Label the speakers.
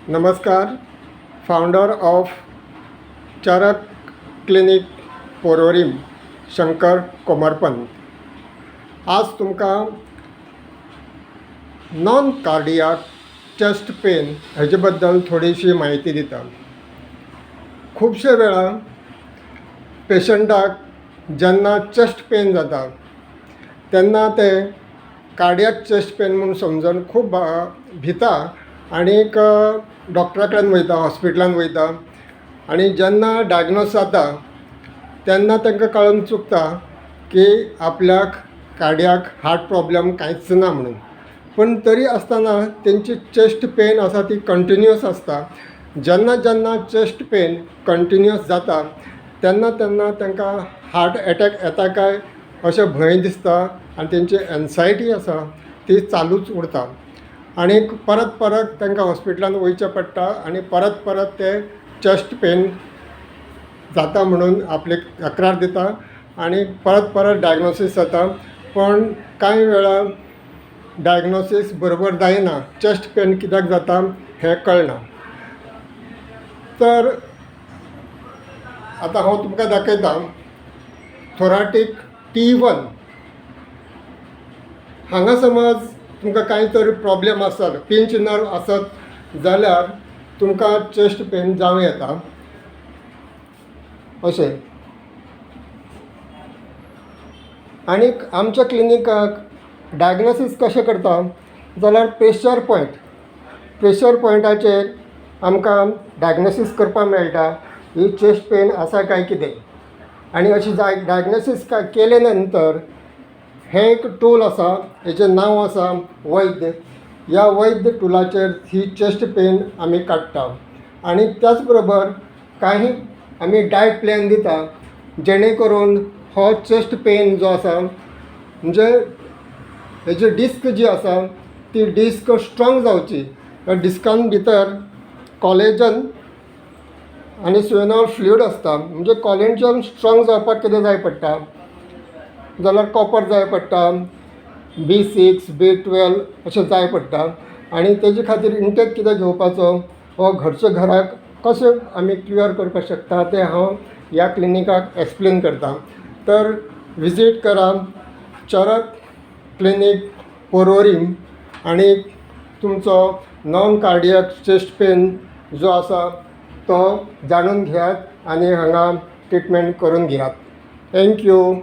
Speaker 1: नमस्कार. Founder of Charak clinic Porvorim Shankar Komarpant. आज तुमकां नॉन कार्डियाक चेस्ट पेन हेजे बद्दल थोडीशी माहिती दिता. खूबशे वेळा पेशंटाक जेन्ना चेस्ट पेन जाता तेन्ना ते कार्डियाक चेस्ट पेन म्हणून समजून खूब भिता आनीक डॉक्टरा कडेन वयता, हॉस्पिटलान वयता. आनी जेन्ना डायग्नोज जाता तेन्ना तांकां कळून चुकता की आपल्याक कार्डियाक हार्ट प्रॉब्लम कांयच ना म्हणून. पण तरी आसतना तेंची चेस्ट पेन आसा ती कंटिन्युअस आसता. जेन्ना जेन्ना चेस्ट पेन कंटिन्युअस जाता तेन्ना तेन्ना तांकां हार्ट एटॅक येता काय अशें भंय दिसता आनी तेंची एन्जायटी आसा ती चालूच उरता. आनीक परत परत तांकां हॉस्पिटलान वयचें पडटा आनी परत परत ते चेस्ट पेन जाता म्हणून आपली तक्रार दिता आनी परत परत डायग्नोसीस जाता. पण कांय वेळा डायग्नोसीस बरोबर जायना, चेस्ट पेन कित्याक जाता हें कळना. तर आतां हांव तुमकां दाखयता थोराटीक T1. हांगा समज तुमकां कांय तरी प्रॉब्लेम आसत, पिंच नर्व आसत जाल्यार तुमकां चेस्ट पेन जावं येता अशें. आनीक आमच्या क्लिनिकाक डायग्नोसीस कशें करता जाल्यार प्रेशर पॉयंटाचेर आमकां डायग्नोसीस करपाक मेळटा ही चेस्ट पेन आसा काय कितें. आनी अशी डायग्नोसीस केले नंतर हें एक टूल आसा, हेजें नांव आसा वैद्य. ह्या वैद्य टुलाचेर ही चेस्ट पेन आमी काडटा. आनी त्याच बरोबर काही आमी डायट प्लॅन दिता जेणे करून हो चेस्ट पेन जो आसा म्हणजे हेजी डिस्क जी आसा ती डिस्क स्ट्रॉंग जावची. ह्या डिस्कान भितर कॉलेजन आनी स्वेनॉल फ्लुइड आसता. म्हणजे कॉलेजन स्ट्रॉंग जावपाक कितें जाय पडटा जाल्यार कॉपर जाय पडटा, B6, B12 अशें जाय पडटा. आनी तेजे खातीर इंटेक कितें घेवपाचो हो घरचे घराक कशें आमी क्लियर करपाक शकता तें हांव ह्या क्लिनिकाक एक्सप्लेन करता. तर विजीट करा चरक क्लिनीक पोरोरीम आनी तुमचो नॉन कार्डियाक चेस्ट पेन जो आसा तो जाणून घेयात आनी हांगा ट्रिटमेंट करून घेयात. थँक्यू.